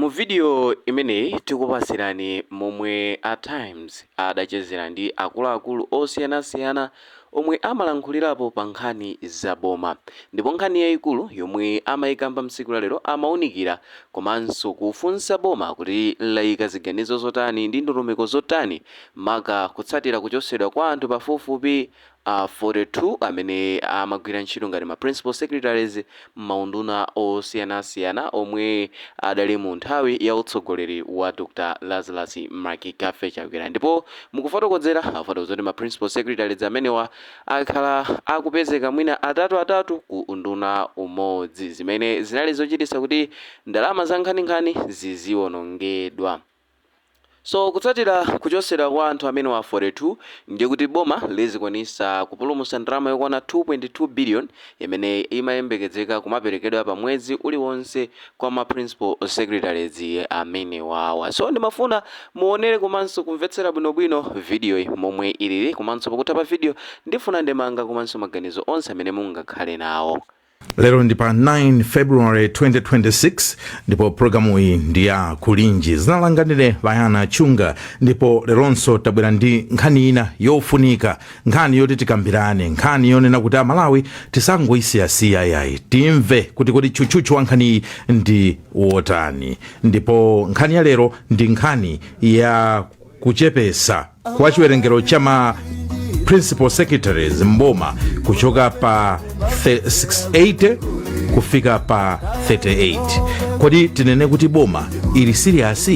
Mu video imeneyi tikupasirani momwe at times adachezera ndi akuluakulu osiyanasiyana omwe amalankhulirapo pa nkhani za boma, ndipo nkhani yayikulu yomwe amayikamba msiku lalero amawunikira komanso kufunsa boma kuti layika ziganizo zotani ndi ndondomeko zotani maka kutsatira kuchosedwa kwa anthu pafupifupi 42 amene amagwira ntchito ngati ma principal secretaries m'maunduna osiyanasiyana omwe adali mu nthawi ya utsogoleri wa Dr. Lazarus Makafe Chakwera, ndipo mukufotokozera afotokoza kuti ma principal secretaries amenewa akhala akupezeka mwina atatu ku unduna umodzi, zimene zinali zochititsa kuti ndalama za nkhaninkhani ziziwonongedwa. So kutsatira kuchosedwa kwa anthu amene wa 42 ndiye kuti boma lizikwanisa kupulumutsa ndalama yokwana 2.2 billion imene imayembekezeka kumaperekedwa pa mwezi uliwonse kwa ma principal secretaries amene wawa. So ndimafuna muonere komanso kumvetsera bwinobwino video momwe ilili, komanso pakutha pa video ndifuna ndemanga komanso maganizo onse amene mungakhale nawo. Lero ndi pa 9 February 2026 ndipo programu iyi ndi ya Kulinji, zinalanganire Vayana Chunga, ndipo leronso tabwera ndi nkhani ina yofunika, nkhani yoti tikambirane, nkhani yonena kuti Malawi tisangoyisiyasiya yayi, timve kuti kodi chuchuchu wa nkhani iyi ndi wotani. Ndipo nkhani ya lero ndi nkhani ya kuchepesa kwa chiwerengero cha principal secretaries mboma kuchoka pa 68 kufika pa 38. Kodi tinene kuti boma ili serious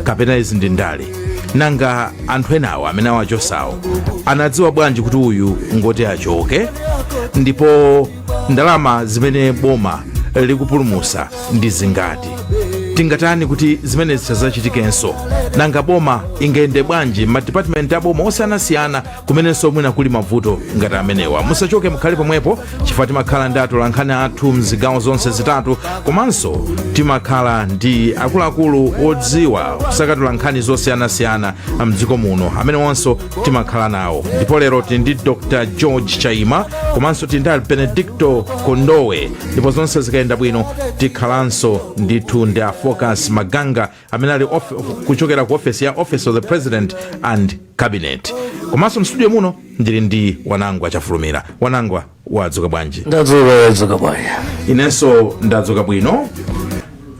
kapena izi ndi ndale? Nanga anthu enawo amene awachosawo anadziwa bwanji kuti uyu ngoti achoke? Ndipo ndalama zimene boma likupulumutsa ndi zingati? Tingatani kuti zimene zisachitikenso? Nanga boma ingende bwanji ma department aboma osiyanasiyana kumenenso mwina kuli mavuto ngati amenewa? Musachoke, mukhale pomwepo chifukwa timakhala ndi atolankhani athu mzigawo zonse zitatu, komanso timakhala ndi akuluakulu odziwa kusakatula nkhani zosiyanasiyana mdziko muno amene wonso timakhala nawo. Ndipo lero tili ndi Dr. George Chaima, komanso tili ndi Benedicto Kondowe, ndipo zonse zikayenda bwino tikhalanso ndithu ndi Focus Maganga amene ali kuchokera ku office ya Office of the President and Cabinet. Komanso mstudio muno ndili ndi Wanangwa Chafulumira. Wanangwa, wadzuka bwanji? Ndadzuka bwanji. Inenso ndadzuka bwino.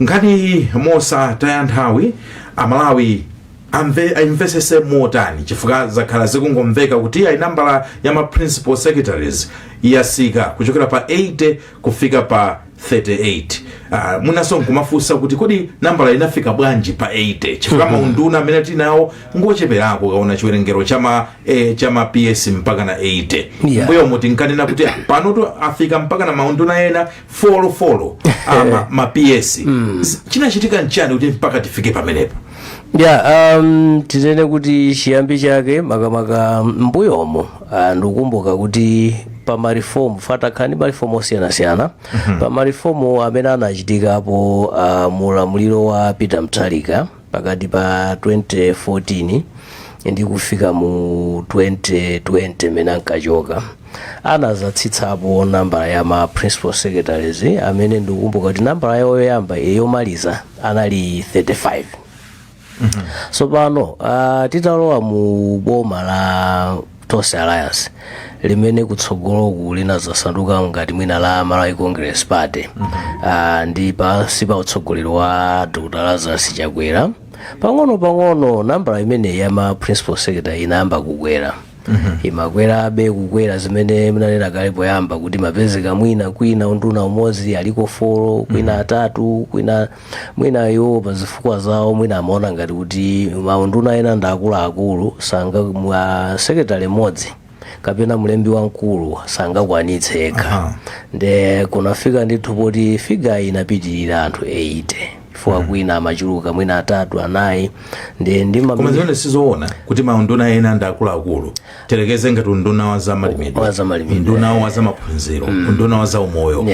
Nkhani mosataya nthawi, Amalawi amvesese motani chifukwa zakhala zikungomveka kuti ayi nambala ya ma principal secretaries yasika kuchokera pa 80 kufika pa 38. Munaso nkumafunsa kuti kodi nambala inafika bwanji pa 80 chifukwa maunduna amene tinawo ngocheperako kaona chiwerengero cha ma PS mpaka na 80. Mbuyo muti nkanena kuti panoto afika mpaka na maunduna ena folo ma PS. Chinachitika nchani kuti mpaka tifike pamenepo? Tinene kuti chiyambi chake makamaka mbuyomo ndikukumbuka kuti pa marifomu fatakhani marifomu osiyanasiyana pa marifomu amene anachitikapo mulamuliro wa Peter Mutharika pakati pa 2014 ndi kufika mu 2020 mene ankachoka, anazatsitsapo nambala ya ma principal secretaries amene ndikukumbuka kuti nambala yoyamba yomaliza anali 35. So pano titalowa mu boma la Tonse Alliance limene kutsogoloku linazasanduka ngati mwina la Malawi Congress Party, ndi pansi pa utsogoleri wa Dr. Lazarus Chakwera. Pang'ono nambala imene ya ma principal secretary inayamba kukwera. Imakwerabe kukwera zimene mnanena kale poyamba kuti mapezeka mwina kwina unduna umodzi aliko folo, kwina atatu, kwina mwina yo pa zifukwa zawo mwina amaona ngati kuti maunduna ena ndakuluakulu sanga mwa secretary modzi kapena mlembi wamkulu sangakwanitse yekha. Nde kunafika ndithu poti figa inapitirira anthu 80 chifukwa kwina amachuluka mwina atatu anayi. Koma zimene sizoona kuti maunduna ena ndakuluakulu terekeze ngati unduna wa zamalimi, unduna wa zamaphunziro, unduna wa zaumoyo.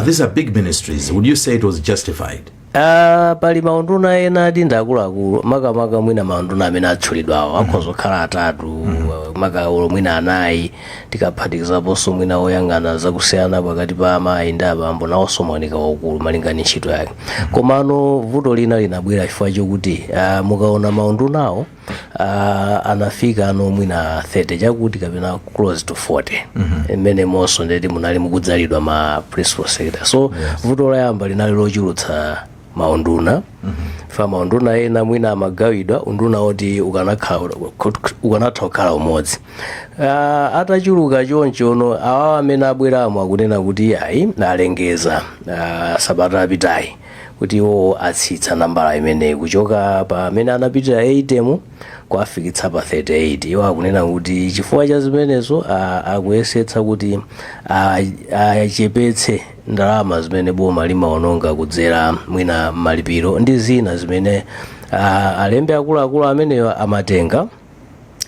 These are big ministries. Would you say it was justified? Pali maunduna ena ati ndi akuluakulu makamaka mwina maunduna amene atchulidwawo akhoza kukhala atatu makaulo mwina anayi tikaphatikizaponso mwina oyang'ana zakusiyana pakati pa amayi ndi abambo nawonso maoneka waukulu malingana ntchito yake. Komano vuto lina linabwera chifukwa chokuti mukaona maundunawo anafika ano mwina 30 chakuti kapena close to 40 mmene monso ndeti munali mukudzalidwa ma principal secretary. So vuto loyamba linali lochulutsa maunduna fa maunduna ena mwina amagawidwa unduna oti ukanatha kukhala umodzi. Atachuluka chonchono awa amene abweramo akunena kuti ayi alengeza sabata apitayi kuti iwo atsitsa nambala imeneyi kuchoka pa amene anapitira 80 kuafikitsa pa 38. Iwo akunena kuti chifukwa cha zimenezo akuyesetsa kuti achepetse ndalama zimene boma limaononga kudzera mwina malipiro ndi zina zimene alembe akuluakulu ameneyo amatenga.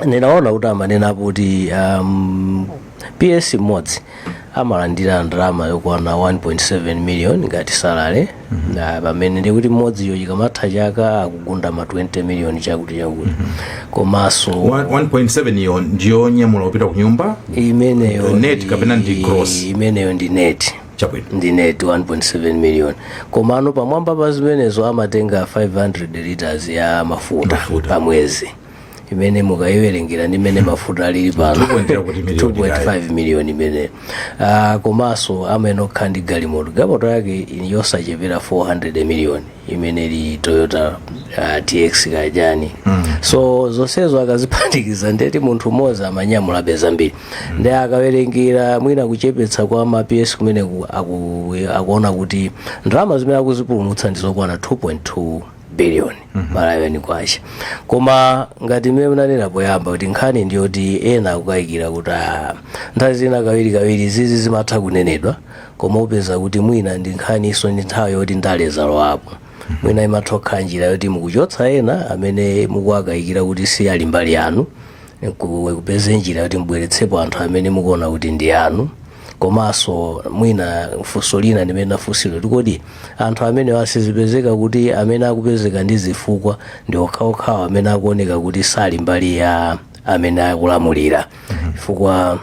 Ninaona kuti amanena kuti PS mmodzi amalandira ndalama yokwana 1.7 million ngati salary pamene ndikuti mmodziyo chikamatha chaka akugunda ma 20 million chakuti komanso 1.7 iyo ndiyo nyamula kupita ku nyumba imeneyo net kapena ndi gross. Imeneyo ndi net chabwino ndi net 1.7 million. Komano pamwamba pa zimenezo amatenga 500 liters ya mafuta pa mwezi imene mukayiwerengera ndi imene mafuta alili pano 2.5 million imene. Komanso amene ndi galimoto yake yosachepera 400 million imene li Toyota TX kajani. So zonsezo akaziphatikiza ndeti munthu mmodzi amanyamula zambiri ndi akawerengera mwina kuchepetsa kwa ma PS kumene akuona kuti ndalama zimene akuzipulumutsa ndizokwana 2.2 billion malayani kwacha. Koma ngati mmene munanena poyamba kuti nkhani ndiyoti ena akukayikira kuti nthawi zina kawiri zizi zimatha kunenedwa koma upeza kuti mwina ndi nkhani iso ndi nthawi yoti ndale zalowapo mwina imatha kukhala njira yoti mukuchotsa ena amene mukuwakayikira kuti si ali mbali yanu kupeze njira yoti mubweretsepo anthu amene mukuona kuti ndi anu. Komanso mwina funso lina limene nafunsidwa tikodi anthu amene asizipezeka kuti amene akupezeka ndi zifukwa ndi okhaokhawa amene akuoneka kuti sali mbali ya amene akulamulira chifukwa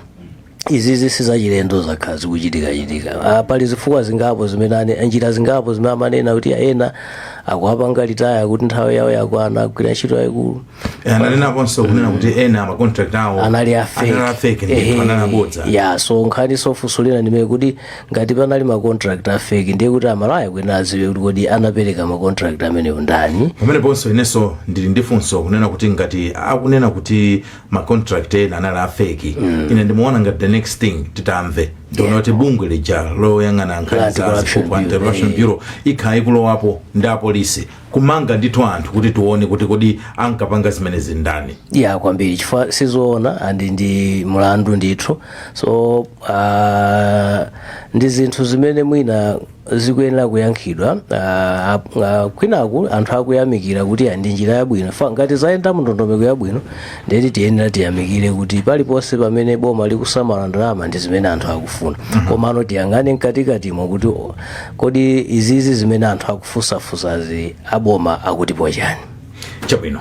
izizi sizachilendo zakhala zikuchitika. Pali zifukwa zingapo zimene njira zingapo zimene amanena kuti ena akuapanga litaya kuti nthawi yawo yakwana kugwira ntchito yayikulu. Ananenaponso kunena kuti ena ama contract awo anali afake ndi anabodza. Yeah, so nkhani sofusulira ndimene kuti ngati panali ma contract afake ndiye kuti amalaya kwena aziwe kuti kodi anapereka ma contract amene ndani. Pamene ponso inenso ndili ndifunso kunena kuti ngati akunena kuti ma contract ena anali afake ine ndimuona ngati the next thing titamve ndiona kuti bungwe lija loyang'ana nkhani za Anti-Corruption Bureau ikhala ikulowapo ndi apolisi kumanga ndithu anthu kuti tione kuti kodi ankapanga zimenezi ndani. Yeah, kwambiri chifukwa sizoona andi ndi mlandu ndithu. So ndi zinthu zimene mwina zikuyenera kuyankhidwa kwinaku anthu akuyamikira kuti ndi njira yabwino ngati zayenda mndondomeko yabwino ndeti tiyenera tiyamikire kuti paliponse pamene boma likusamala ndalama ndi zimene anthu akufuna. Komano tiyang'ane mkatikatimo kuti kodi izizi zimene anthu akufusafusazi aboma akutipo chani. Chabwino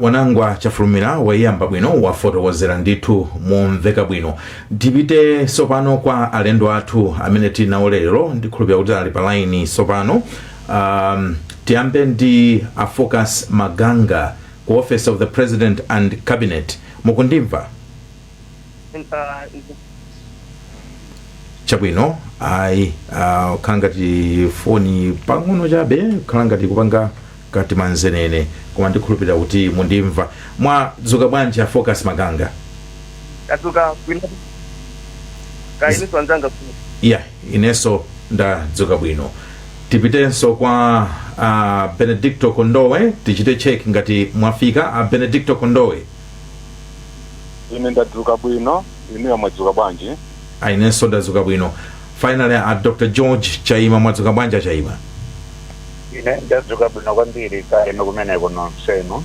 wanangwa chafulumira wayamba bwino wafotokozera ndithu momveka bwino. Tipite sopano kwa alendo athu amene tinawo lero ndikhulupirira kuti ali pa line sopano. Tiyambe ndi a Focus Maganga ku Office of the President and Cabinet. Mukundimva? Chabwino ayi khangati foni pang'ono chabe khangati kupanga kati manzenene koma ndikhulupirira kuti mundimva. Mwadzuka bwanji a Focus Maganga? Adzuka bwino kainiso anzanga bwino. Yeah, ineso ndadzuka bwino. Tipitenso kwa Benedicto Kondowe tichite check ngati mwafika. Benedicto Kondowe. Ine ndadzuka bwino, ine mwadzuka bwanji? Ineso ndadzuka bwino. Finally Dr. George Chaima, mwadzuka bwanji Chaima? Ine ndadzuka bwino kwambiri kale nokumene kuno seno.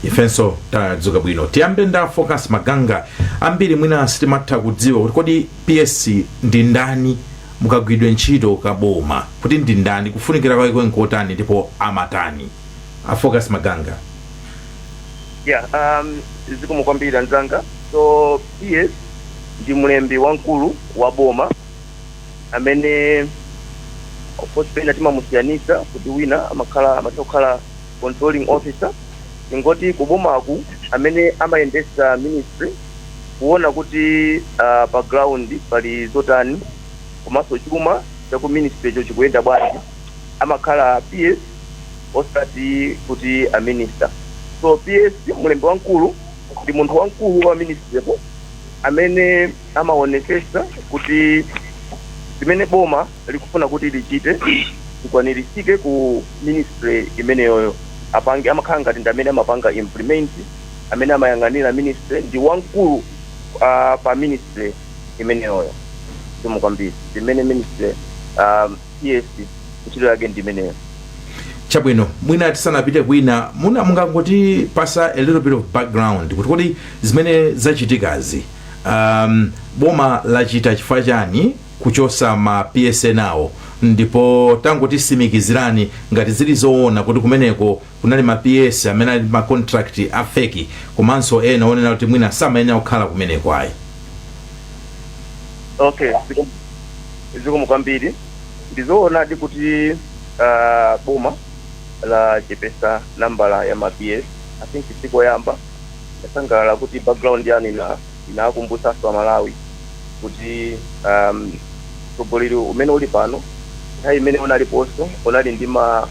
Ifenso tadzuka bwino. Tiyambe nda Focus Maganga ambiri mwina sitimatha kudziwa kuti kodi PS ndi ndani mukagwidwe ntchito kaboma kuti ndi ndani kufunikira kwake nkotani ndipo amatani Focus Maganga. Yeah, zikomo kwambiri anzanga. So PS ndi mlembi wankulu wa boma amene of course pena timamusiyanisa kuti wina amakhala controlling officer ingoti kubomaku amene amayendesa ministry kuona kuti background pali zotani komanso chuma chaku ministry cho chikuyenda bwanji amakhala PS osati kuti a minister. So PS mlembi wankulu ndi munthu wankulu wa ministry po amene amaonekesa kuti zimene boma likufuna kuti lichite likwanirisike ku ministry imeneyoyo apange amakhala ngati ndi amene amapanga implement amene amayang'anira ministry ndi wankulu pa ministry imeneyoyo zikomo kwambiri zimene ministry PS kuchito yake ndi imeneyo. Chabwino mwina tisanapite kwina mungangoti pasa a little bit of background kuti kodi zimene zachitikazi boma lachita chifukwa chani kuchosa ma PSN awo ndipo tangotisimikizirani ngati zili zoona kuti kumeneko kunali ma PS amene ali ma contract afeki komanso ena onena kuti mwina samayenera kukhala kumeneko ayi. Okay, zikomo kwambiri ndizoona kuti boma la chepesa nambala ya ma PS. I think sikoyamba yasangalala kuti background yani inakumbutsa a Malawi kuti tsogoleri umene uli pano nthawi imene unaliponso unali ndi ma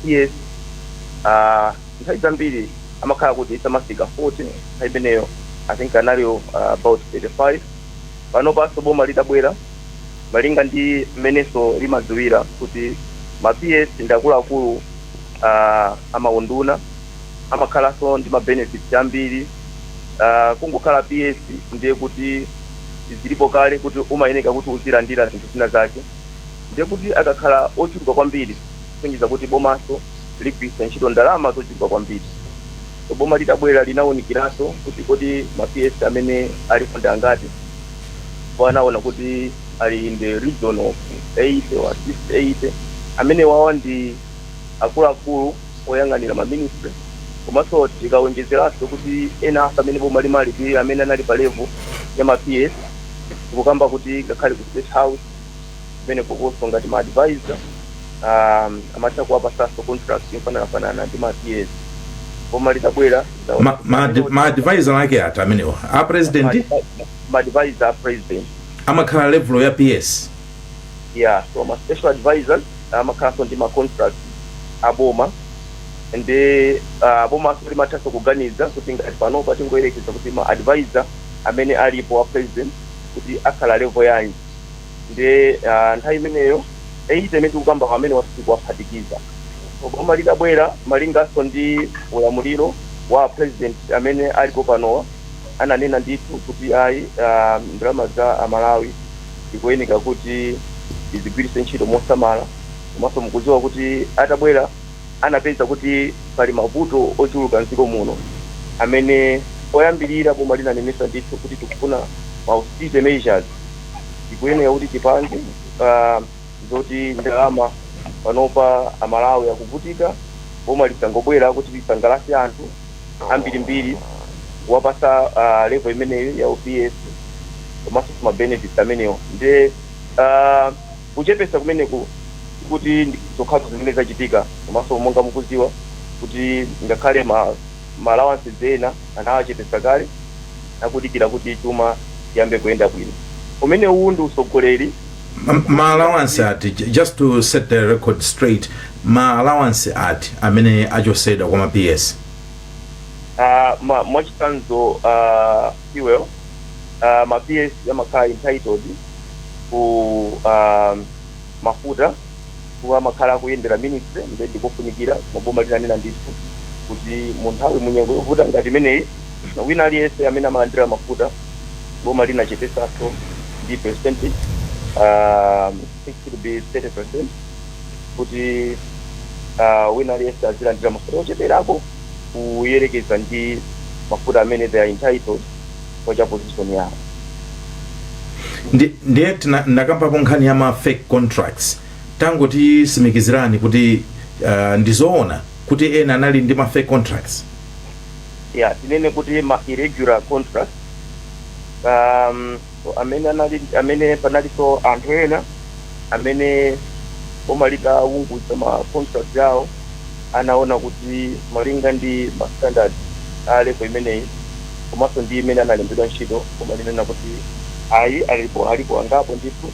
PS nthawi zambiri amakhala kuti isamafika 40 nthawi imeneyo I think analiyo about 35 pano paso boma lidabwera malinga ndi mmeneso limadziwira kuti ma PS ndakuluakulu amaunduna amakhalanso ndi ma benefits ambiri kungokhala PS ndiye kuti zilipo kale kuti umayeneka kuti uzilandira zinthu zina zake ndiye kuti akakhala ochuluka kwambiri kusonyeza kuti bomaso ligwiritsa ntchito ndalama zochuluka kwambiri. So boma lidabwera linawunikiranso kuti kodi ma PS amene alipo ndi angati anaona kuti ali in the region of 8 or 8 amene wawa ndi akuluakulu oyang'anira ma ministry komanso tikawonjezeranso kuti ena amene boma limali amene anali pa level ya ma PS kukamba kuti ngakhale ku State House imene kokonso ngati ma advisor amatha kuwapasanso contract yofanana ndi ma PS boma litabwera ma advisor ake ati amenewa a president ma advisor president amakhala level ya PS. Yeah, so ma special advisors amakhalanso ndi ma contract aboma ende boma sori mathaso kuganiza kuti ngati pano patingoyerekeza kuti ma advisor amene alipo wa president kuti akhala level yanji nde nthawi imeneyo imene tikukamba amene watu kuwaphatikiza. So boma lidabwera malingaso ndi ulamuliro wa president amene alipo panowa ananena ndithu kuti ayi ndalama za Amalawi zikuyeneka kuti izigwiritse ntchito mosamala komanso mukudziwa kuti atabwera anapeza kuti pali mavuto ochuluka mdziko muno amene oyambirira boma linanenesa ndithu kuti tikufuna austerity measures zikuyeneka kuti tipange zoti ndalama panopa Amalawi akuvutika boma lisangobwera kuti lisangalase anthu ambirimbiri wapasa level imeneyo ya PS komanso ma benefits ameneyo nde kuchepesa kumeneku kuti zokhazo zimene zachitika komanso monga mukudziwa kuti ngakhale ma allowances ena anawachepesa kale nakudikira kuti chuma yambe kuyenda bwino umene uwu ndi usogoleri ma allowance ati just to set the record straight ma allowance ati amene achosedwa kwa ma PS mwachitsanzo fuel ma PS amakhala entitled ku mafuta kuwa makhala kuyendera ministry mbedi kufunikira maboma linanena ndithu kuti munthawi munyengo yovuta ngati imeneyi wina aliyense amene amalandira mafuta boma linachepesaso ndi percentage 60 to be 30% kuti wina aliyense azilandira mafuta ocheperako kuyerekeza ndi mafuta amene they are entitled kwa position yawo. ndiye ndakambapo nkhani ya ma fake contracts tangoti simikizirani kuti ndizoona kuti ena anali ndi ma fake contracts. Yeah, tinene kuti ma irregular contracts amene panalinso anthu ena amene omalika unguza ma contracts yawo anaona kuti malinga ndi ma standard alepo imeneyi komanso ndi imene analembedwa ntchito koma linena kuti ayi alipo angapo ndithu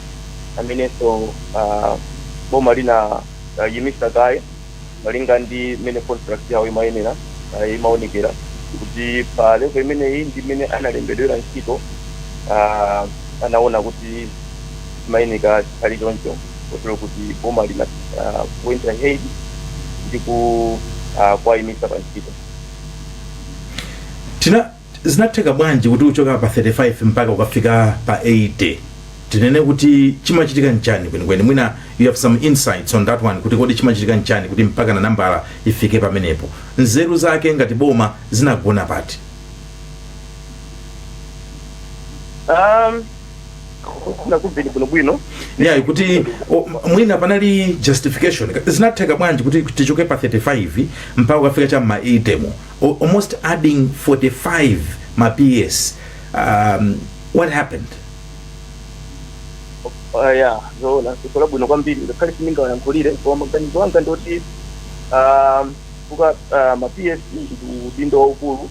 amenenso boma lina yimisa kaye malinga ndi imene contract yawo imayenera imaonekera kuti pa level imeneyi ndi imene analembedwera ntchito anaona kuti imayeneka ali choncho kotero kuti boma lina went ahead ndi kwayimisa pa ntchito. Zinatheka bwanji kuti uchoka pa 35 mpaka ukafika pa 80? Tinene kuti chimachitika nchani kwenikweni? Mwina you have some insights on that one, kuti kodi chimachitika nchani kuti mpaka na nambala ifike pamenepo? Nzeru zake ngati boma zinagona pati? Nakubveni bwino yeah, kuti mwina panali justification. Zinatheka bwanji kuti tichoke pa 35 mpaka ukafika cha ma 80 mo, almost adding 45 ma PS. What happened? Yeah, zoona kutola bwino kwambiri ngakhale sininga wanankhulire koma maganizo anga ndoti kuka ma PS udindo waukulu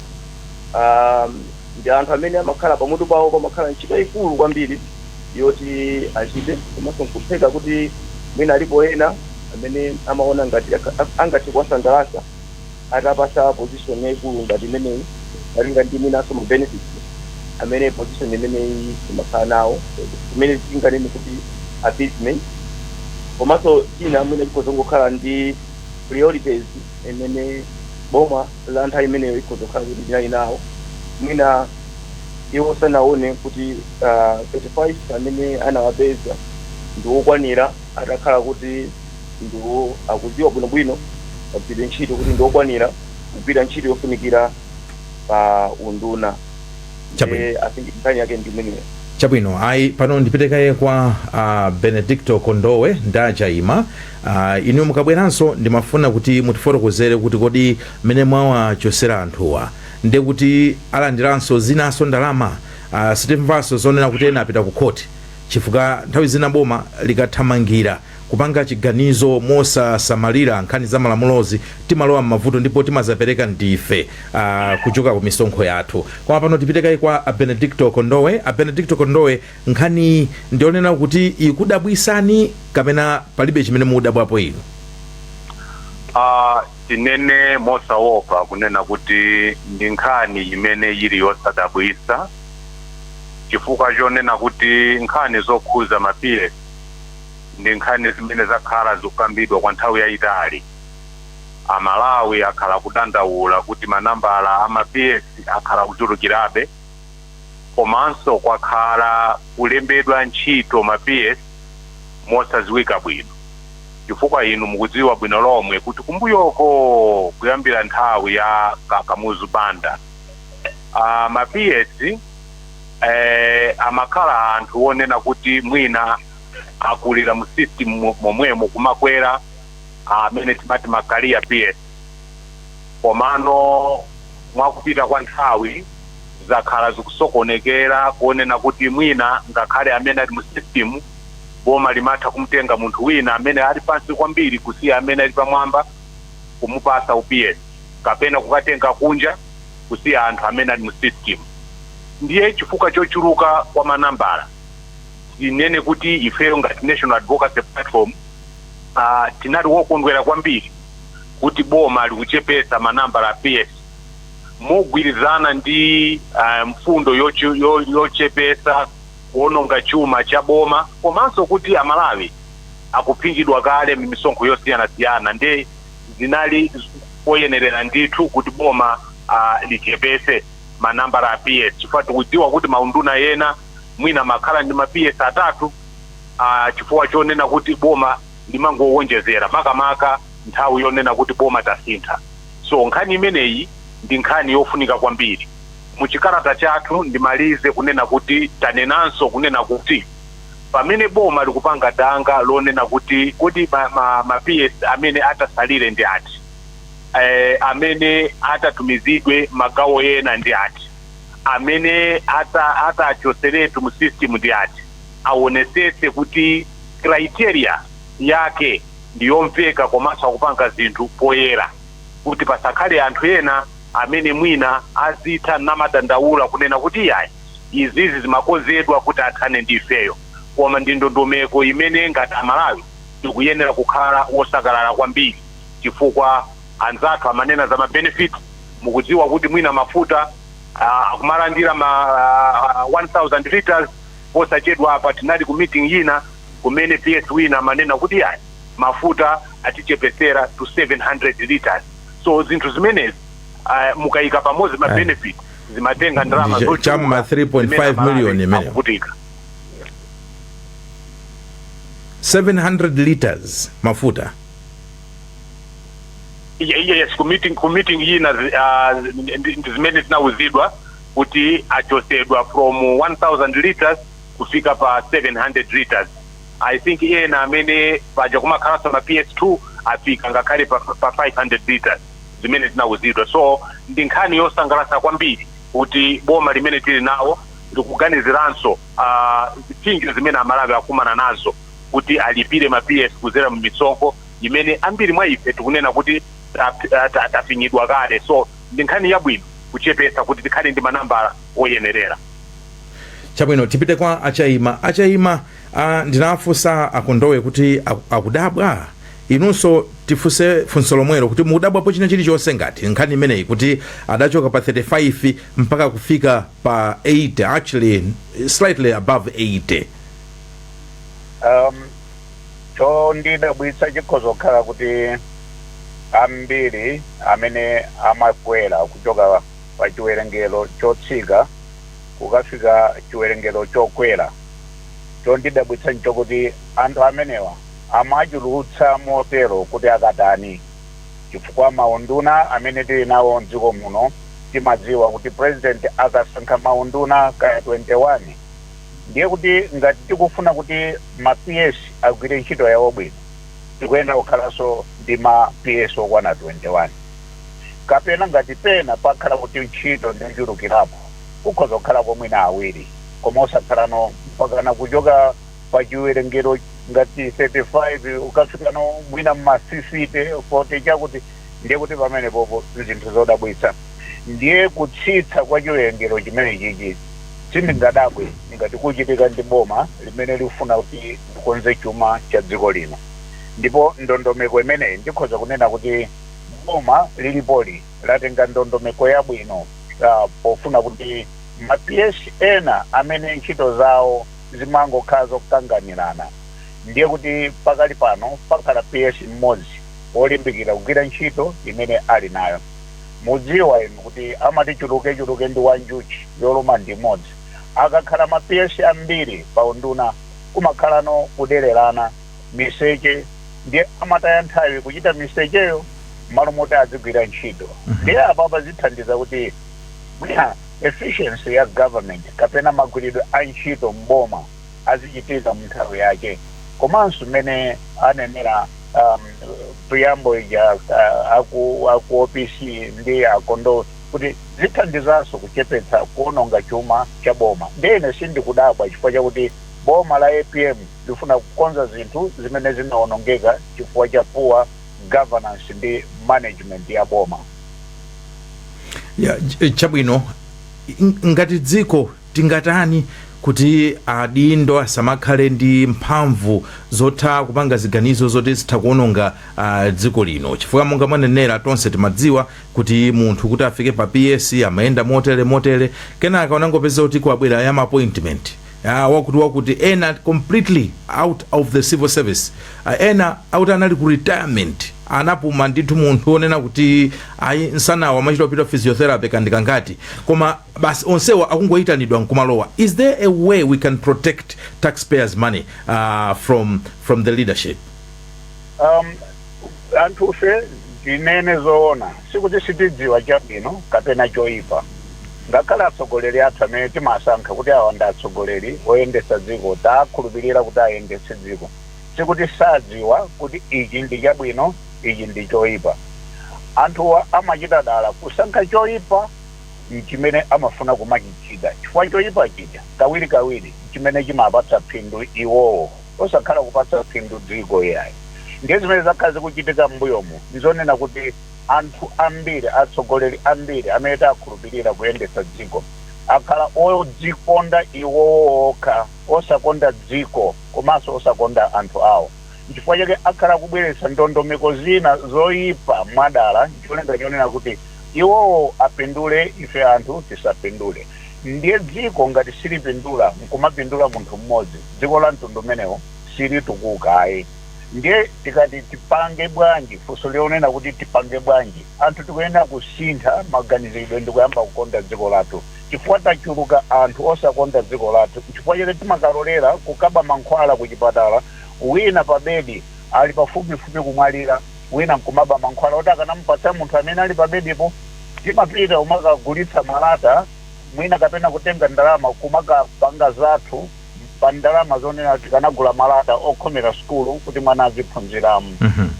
ndi anthu amene amakhala pamutu pawo pamakhala ntchito ikulu kwambiri yoti achite komanso nkutheka kuti mwina alipo ena amene amaona ngati angati kwasangalasa atapasa position yaikulu ngati imeneyi malinga ndi minaso ma benefits amene position imeneyi imakhala nawo imene tinganene kuti appeasement komanso ina amene ikozongokhala ndi priorities imene boma la nthawi imeneyo ikozokhala kuti ndinali nawo mwina iwo sanaone kuti 35 amene anawapeza ndiwokwanira atakhala kuti ndiwo akudziwa bwinobwino agwire ntchito kuti ndiwokwanira kugwira ntchito yofunikira pa unduna. I think nkhani yake ndi imeneyo. Chabwino, pano ndipitekaye kwa Benedicto Kondowe ndachayima. Inu mukabweranso ndimafuna kuti mutifotokozere kuti kodi mmene mwawachosera anthuwa nde kuti alandiranso zinaso ndalama. Sitimvanso zonena kuti ena apita ku khoti chifukwa nthawi zina boma likathamangira kupanga chiganizo mosasamalira nkhani za malamulozi timalowa m'mavuto ndipo timazapereka ndife kuchoka ku misonkho yathu. Koma pano tipitekayi kwa Benedicto Kondowe. Benedicto Kondowe, nkhani ndionena kuti ikudabwisani kapena palibe chimene mudabwapo inu? Tinene mosaopa kunena kuti ndi nkhani imene ili yosadabwisa chifukwa chonena kuti nkhani zokhuza mapire ndi nkhani zimene zakhala zokambidwa kwa nthawi yayitali. Amalawi akhala kudandaula kuti manambala ama-PS akhala kuchulukirabe komanso kwakhala kulembedwa ntchito ma-PS mosadziwika bwino chifukwa inu mukudziwa bwino lomwe kuti kumbuyoko kuyambira nthawi ya Kamuzu Banda ma-PS amakhala anthu onena kuti mwina akulira mu system momwemo kumakwera amene timati makalia PS komano mwakupita kwa nthawi zakhala zikusokonekera kuonena kuti mwina ngakhale amene ali mu system boma limatha kumtenga munthu wina amene ali pansi kwambiri kusiya amene ali pamwamba kumupasa PS kapena kukatenga kunja kusiya anthu amene ali mu system. Ndiye chifukwa chochuluka kwa manambala tinene kuti ifeyo ngati National Advocacy Platform tinali wokondwera kwambiri kuti boma likuchepesa manambala a PS mogwirizana ndi mfundo yochepesa kuononga chuma cha boma komanso kuti Amalawi akuphingidwa kale m'misonkho yosiyanasiyana nde zinali poyenerera ndithu kuti boma lichepese manambala a PS chifukwa tikudziwa kuti maunduna yena mwina makhala ndi ma-PS atatu chifukwa chonena kuti boma limangowonjezera makamaka nthawi yonena kuti boma tasintha. So nkhani imeneyi ndi nkhani yofunika kwambiri. Muchikalata chathu ndimalize kunena kuti tanenanso kunena kuti pamene boma likupanga danga lonena kuti ma PS amene atasalire ndi ati, amene atatumizidwe magawo ena ndi ati, amene atachoseretu mu system ndi ati, aonesese kuti criteria yake ndiyomveka komanso akupanga zinthu poyera, kuti pasakhale anthu ena amene mwina azitha namadandaula kunena kuti yayi izizi zimakonzedwa kuti athane ndi ifeyo, koma ndi ndondomeko imene ngati Amalawi tikuyenera kukhala wosakalala kwambiri, chifukwa anzathu amanena za mabenefit. Mukudziwa kuti mwina mafuta akumalandira ma 1000 liters, posachedwa apa tinali ku meeting ina kumene PS wina amanena kuti yayi mafuta atichepesera to 700 liters. So zinthu zimenezi mukayika pamodzi ma benefit zimatenga ndalama chama 3.5 million imene akuvutika. 700 liters mafuta. Yes, ku meeting ina zimene zinauzidwa kuti achosedwa from 1000 liters kufika pa 700 liters. I think ena amene paja kumakhalasa ma PS2 afika ngakhale pa 500 liters zimene zinauzidwa. So ndi nkhani yosangalatsa kwambiri kuti boma limene tili nawo likuganiziranso zipinjo zimene Amalawi akumana nazo kuti alipire ma PS kuzera mu misonkho imene ambiri mwa ife tikunena kuti tafinyidwa kale. So ndi nkhani yabwino kuchepesa kuti tikhale ndi manambala oyenerera. Chabwino tipite kwa Achaima ndinafunsa akondowe kuti akudabwa inunso tifuse funso lomwelo kuti mudabwapo china chilichonse ngati nkhani imeneyi kuti adachoka pa 35 mpaka kufika pa 80, actually slightly above 80. cho ndidabwitsa chikhozokhala kuti ambiri amene amakwera kuchoka pa chiwerengero chotsika kukafika chiwerengero chokwera, cho ndidabwitsa nchokuti anthu amenewa amachulutsa motero kuti akatani, chifukwa maunduna amene tili nawo mdziko muno timadziwa kuti president akasankha maunduna kaya 21 ndiye kuti ngati tikufuna kuti ma PS agwire ntchito yawo bwino tikuyenda kukhalanso ndi ma PS okwana 21. Kapena ngati pena pakhala kuti ntchito ndichulukirapo kukhoza kukhalako mwina awiri, koma osakhalano mpakana kuchoka pa chiwerengero ngati 35 ukafikano mwina ma 60 40 chakuti ndiye kuti pamene popo zinthu zodabwitsa. Ndiye kutsitsa kwa chiwerengero chimene chichi sindingadabwe ngati kuchitika ndi boma limene lifuna kuti likonze chuma cha dziko lino. Ndipo ndondomeko imeneyi ndikhoza kunena kuti boma lilipoli latenga ndondomeko yabwino pofuna kuti ma PS ena amene ntchito zawo zimangokhala zokanganirana, ndiye kuti pakali pano pakhala PS mmodzi olimbikira kugwira ntchito imene ali nayo. Mudziwa inu kuti amati chuluke ndi wanjuchi yoluma ndi imodzi. Akakhala ma PS ambiri pa unduna kumakhalano kudererana miseche, ndiye amataya nthawi kuchita misecheyo malo moti azigwira ntchito. Ndiye apapa zithandiza kuti efficiency ya government kapena magwiridwe a ntchito mboma azichitika mu nthawi yake. Komanso mmene anenera preamble ya aku OPC ndi akondo kuti zithandizanso kuchepetsa kuononga chuma cha boma. Ndine sindikudabwa chifukwa chakuti boma la APM lifuna kukonza zinthu zimene zinaonongeka chifukwa cha poor governance ndi management ya boma. Chabwino ngati dziko tingatani kuti adindo asamakhale ndi mphamvu zotha kupanga ziganizo zoti zitha kuononga dziko lino, chifukwa monga mwanenera tonse timadziwa kuti munthu kuti afike pa PS amayenda motere kenaka unangopeza kuti kuabwera ya appointment wakuti ena completely out of the civil service, ena out anali ku retirement anapuma ndithu munthu onena kuti ayi nsanawa amachita kupita physiotherapy kangati, koma basi onsewa akungoyitanidwa nkumalowa. Is there a way we can protect taxpayers money from the leadership? Anthu fe ndinene zoona sikuti sitidziwa chabwino kapena choipa, ngakhale atsogoleri athu amene timasankha kuti awa ndi atsogoleri oyendetsa dziko takhulupirira kuti ayendetse dziko, sikuti sadziwa kuti ichi ndi chabwino ichi ndi choyipa. Anthuwa amachita dala kusankha choyipa chimene amafuna kumachichita, chifukwa choyipa chija kawirikawiri chimene chimapatsa phindu iwowo osakhala kupatsa phindu dziko yayi. Ndiye zimene zakhala zikuchitika m'mbuyomu ndizonena kuti anthu ambiri, atsogoleri ambiri amene takhulupirira kuyendetsa dziko akhala odzikonda iwowo okha, osakonda dziko komanso osakonda anthu awo. Chifukwa chake akhala kubweretsa ndondomeko zina zoyipa mwadala, ncholenga chonena kuti iwowo apindule ife anthu tisapindule. Ndiye dziko ngati silipindula nkumapindula munthu mmodzi, dziko la mtundu umenewo silitukukayi. Ndiye tikati tipange bwanji, funso lionena kuti tipange bwanji, anthu tikuyenera kusintha maganizidwe ndi kuyamba kukonda dziko lathu. Chifukwa tachuluka anthu osakonda dziko lathu, chifukwa chake timakalolera kukaba mankhwala ku chipatala, wina pa bedi ali pafupifupi kumwalira, wina nkumaba mankhwala oti akanamupatsa munthu amene ali pa bedipo. Timapita umakagulitsa malata, mwina kapena kutenga ndalama kumakapanga zathu pa ndalama zonena tikanagula malata okhomera sukulu kuti mwana aziphunziramo.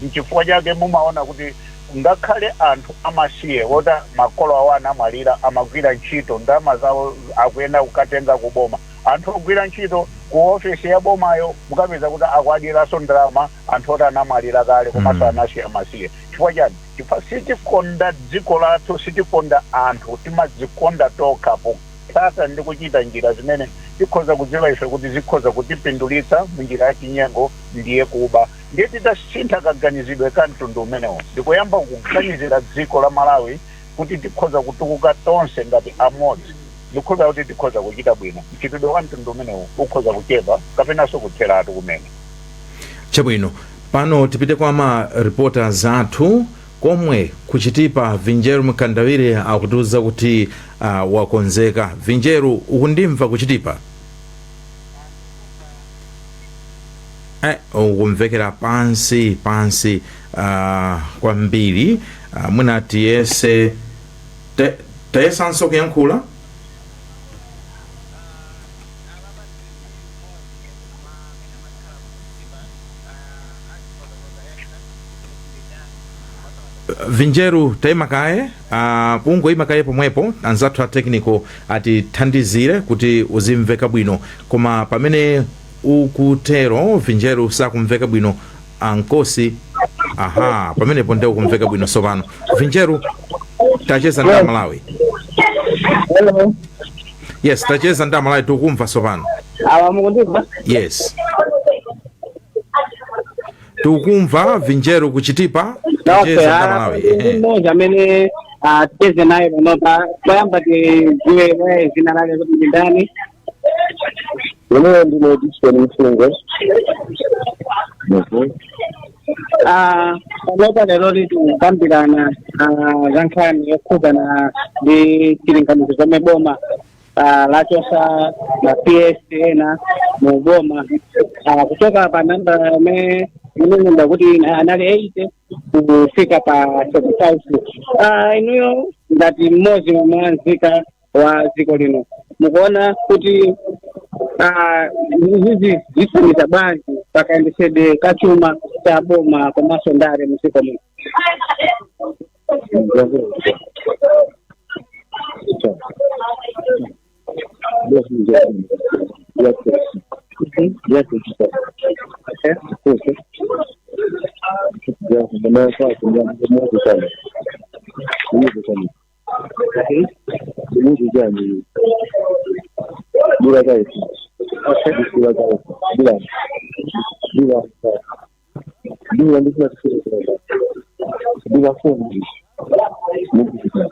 Nchifukwa chake mumaona kuti ngakhale anthu amasiye wota makolo awo anamwalira amagwira ntchito, ndalama zawo akuyenda kukatenga kuboma. Anthu ogwira ntchito ku ofisi ya bomayo mukapeza kuti akuadiraso ndalama anthu oti anamwalira kale komanso anasiya masiye. Chifukwa chani? Chifukwa sitikonda dziko lathu, sitikonda anthu, timadzikonda tokha potsata ndi kuchita njira zimene tikhoza kudziwa ife kuti zikhoza kutipindulitsa munjira ya chinyengo, ndiye kuba. Ndiye titasintha kaganizidwe ka mtundu umenewo ndikuyamba kuganizira dziko la Malawi kuti tikhoza kutukuka tonse ngati amodzi, ndikhoza kuti tikhoza kuchita bwino. Mchitidwe wa mtundu umenewo ukhoza kuchepa kapenanso kutheratu kumene. Chabwino, pano tipite kwa ma reporters athu komwe kuchitipa. Vinjeru Mkandawire akutiuza kuti wakonzeka. Vinjeru, ukundimva kuchitipa? Ukumvekera pansi kwambiri. Mwina tiyese tayesanso kuyankhula. Vinjeru taimakaye kungo imakaye pomwepo, anzathu a technical atithandizire kuti uzimveka bwino, koma pamene ukutero Vinjeru sakumveka bwino ankosi. Pamenepo nde ukumveka bwino sopano. Vinjeru, tacheza nda Malawi. Hello. Yes, tacheza nda Malawi, tukumva sopano. Mukundimva? Yes. Tukumva Vinjeru kuchitipa. Tacheza nda Malawi. Mmoja amene ticheze naye panopa, poyamba tidziwe zina lake kuti ndi ndani. Leo ndine Dickson Mfungo. Panopa lero tikukambirana za nkhani yokhuzana ndi chilinganizo zomwe boma lachosa na PS ena mu boma kutoka pa namba amene inenda kuti anali 80 kufika pa 75. Inuyo ngati mmodzi wa mwanzika wa dziko lino mukuona kuti izi zifaniza bwanji pakayendetsedwe kachuma cha boma komanso ndale mdziko muno?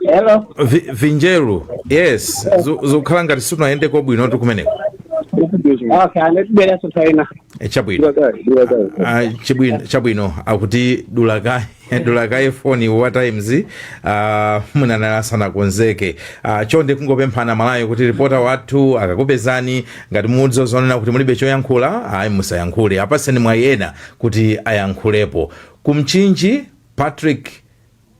Hello. Vinjeru, yes, zukhala ngati sunaende kwa bwino tukumeneko. Okay, anetibera sotaina. Chabwino akuti dulakai phone wa times munanala sana konzeke. Chonde kungopemphana Malawi kuti reporter wathu akakupezani ngati mudzo zonena kuti mulibe choyankhula, ayi musayankhule. Apaseni mwayena kuti ayankhulepo. Kumchinji Patrick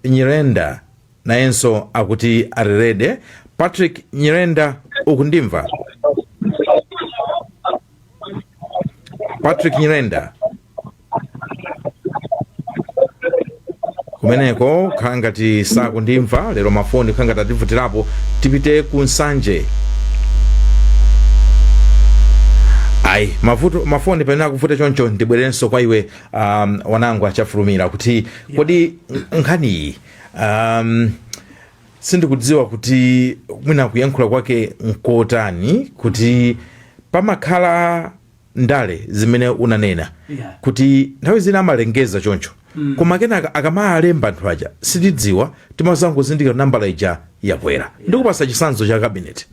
Nyirenda nayenso akuti alirede. Patrick Nyirenda ukundimva? Patrick Nyirenda kumeneko khala ngati sakundimva. Lero mafoni khala ngati ativutirapo. Tipite ku Nsanje. Ayi, mafoni pamene akuvuta choncho ndibwerenso kwa iwe wanangu achafulumira kuti kodi nkhaniyi sindikudziwa kuti mwina kuyankhula kwake nkotani, kuti pamakhala ndale zimene unanena kuti nthawi zina amalengeza choncho koma kenaka akamalemba anthu aja sitidziwa, timazangozindikira nambala ija yakwera. Ndikupasa chitsanzo cha kabineti.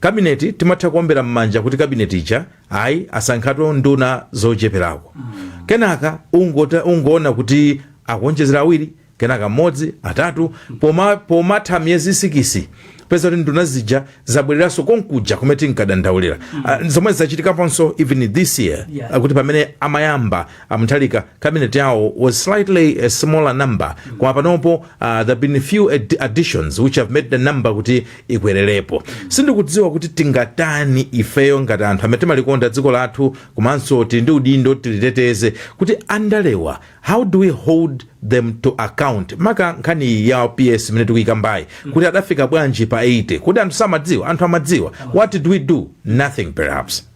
Kabineti timatha kuombera m'manja kuti kabineti ija ayi asankhatwe nduna zocheperako. Kenaka ungoona kuti akuonjezera awiri, kenaka mmodzi, atatu, pomatha miyezi 6 pesa kuti nduna zija zabwereranso konkuja kumene tinkadandaulira. Zomwe zachitikaponso even this year kuti pamene amayamba amthalika cabinet yawo was slightly a smaller number, koma panopo there have been a few additions which have made the number kuti ikwererepo. Sindikudziwa kuti tingatani ifeyo ngati anthu amene timalikonda dziko lathu komanso tili ndi udindo tiliteteze kuti andalewa, how do we hold them to account? Maka nkhani ya PS imene tikuyika mbayi kuti adafika bwanji pa 80, kuti anthu samadziwa, anthu amadziwa. What did we do? Nothing perhaps.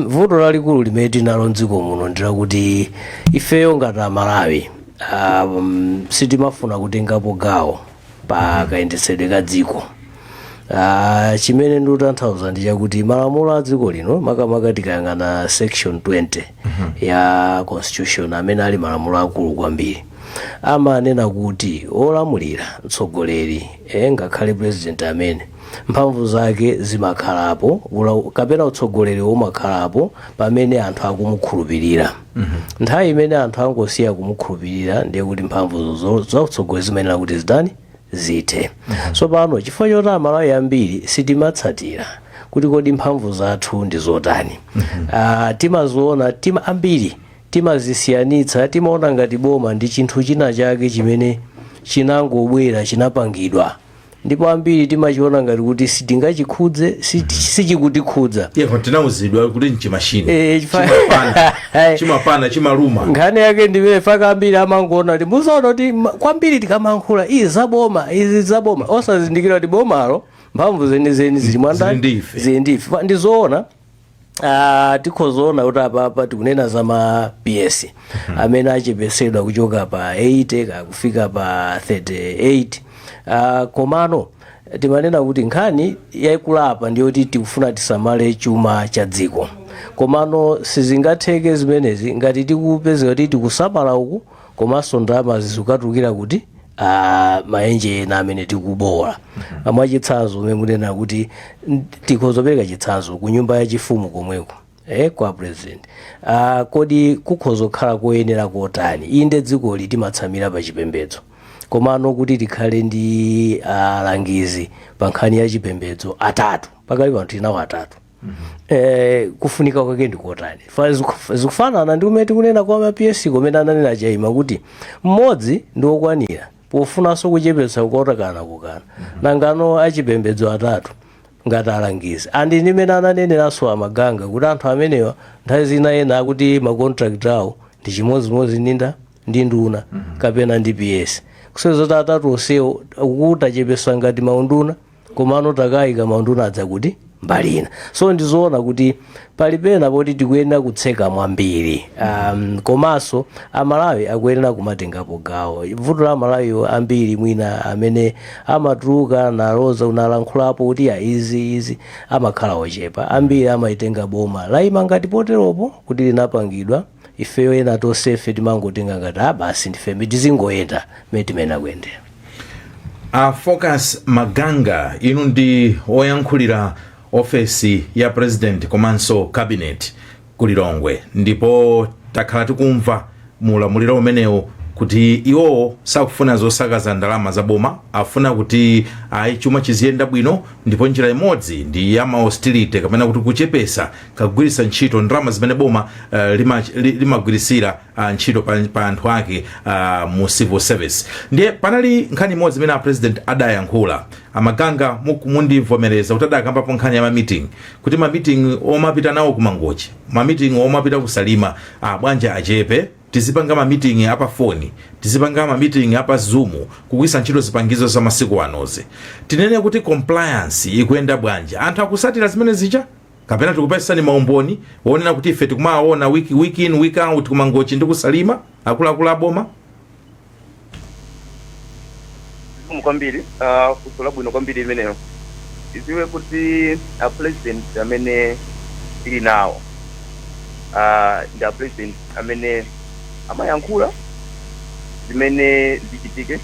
Vuto lalikulu limene tinalo mdziko muno ndila kuti ifeyo ngati Amalawi sitimafuna kutengapo gawo pa kayendetsedwe ka dziko. Chimene ndikutanthauza ndi chakuti malamulo a dziko lino makamaka tikayang'ana section 20 ya constitution amene ali malamulo akulu kwambiri, amanena kuti olamulira mtsogoleri ngakhale president amene mphamvu zake zimakhalapo kapena utsogoleri umakhalapo pamene anthu akumukhulupirira. Nthawi imene anthu angosiya kumukhulupirira ndiye kuti mphamvu za utsogoleri zimenera kuti zidani zithe. So pano chifukwa choti Amalawi ambiri sitimatsatira kuti kodi mphamvu zathu ndi zotani. Timaziona ambiri timazisiyanitsa, timaona ngati boma ndi chinthu china chake chimene chinangobwera chinapangidwa, ndipo ambiri timachiona ngati kuti sitingachikhudze, sichikutikhudza. Tinauzidwa kuti nchimashini chimapana chimaluma. Nkhani yake ndimene faka ambiri amangoona kuti musaona kuti kwambiri tikamankhula izi zaboma osazindikira kuti bomalo mphamvu zenizeni zili mwandani zindife. Ndizoona tikhozoona kuti apa tikunena za ma PS amene achepesedwa kuchoka pa 80 kufika pa 38. Komano timanena kuti nkhani yayikulapa ndiyoti tikufuna tisamale chuma cha dziko, komano sizingatheke zimenezi ngati tikupezeka kuti tikusamala uku komanso ndalama zikukatukira kuti maenje ena amene tikubola. Mwachitsanzo umene munena kuti tikhozopereka chitsanzo ku nyumba yachifumu komweko kwa president. Kodi kukhozokhala koyenera kotani? Inde dzikoli timatsamira pa chipembedzo, komano kuti tikhale ndi alangizi pa nkhani ya chipembedzo atatu, pakali panthu tinawo atatu. Kufunika kwake ndikotani? Zikufanana ndi umene tikunena kwa ma-PS komene ananena chaima kuti mmodzi ndi okwanira pofunanso kuchepetsa kukotakana kukana, nangano achipembedzo atatu ngati alangizi. Andi ndimene ananeneranso amaganga kuti anthu amenewa nthawi zina ena akuti macontract awo ndi chimodzimodzi ndi nduna kapena ndi PS. Kusenzota atatu onsewo kuti achepetsa ngati maunduna, komano takayika maunduna adza kuti mbalina. So ndizoona kuti palipena poti tikuyenera kutseka mwambiri, komanso Amalawi akuyenera kumatengapo gawo. Vuto la Amalawi ambiri mwina amene amatuluka naloza unalankhulapo kuti izi amakhala ochepa, ambiri amaitenga boma laima ngati poteropo kuti linapangidwa. Ifeyo ena tonsefe timangotenga ngati basi ndife tizingoyenda mmene timene kuyendera. Focus Maganga, inu ndi oyankhulira ofesi ya president komanso cabinet ku Lilongwe, ndipo takhala tikumva mulamuliro umenewo kuti iwo sakufuna zosakaza ndalama za boma, afuna kuti chuma chiziyenda bwino, ndipo njira imodzi ndi ya austerity kapena kuti kuchepesa kagwirisa ntchito ndalama zimene boma limagwirisira ntchito pa anthu ake mu civil service. Ndiye panali nkhani imodzi imene president adayankhula, amaganga mundivomereza kuti adakambapo nkhani ya meeting, kuti meeting omapita nawo kumangochi, meeting omapita kusalima bwanja achepe, tizipanga meeting apa phone, tizipanga meeting apa Zoom, kugwisa ntchito zipangizo za masiku anoze. Tinene kuti compliance ikuyenda bwanja, anthu akusatira zimene zija kapena tikupesa ni maumboni waonena kuti ife tikumaona week in week out kumangochi ndi kusalima akuluakulu aboma. Kwambiri kusola bwino kwambiri imeneyo iziwe kuti president amene ili nawo ndi president amene amayankhula zimene zichitike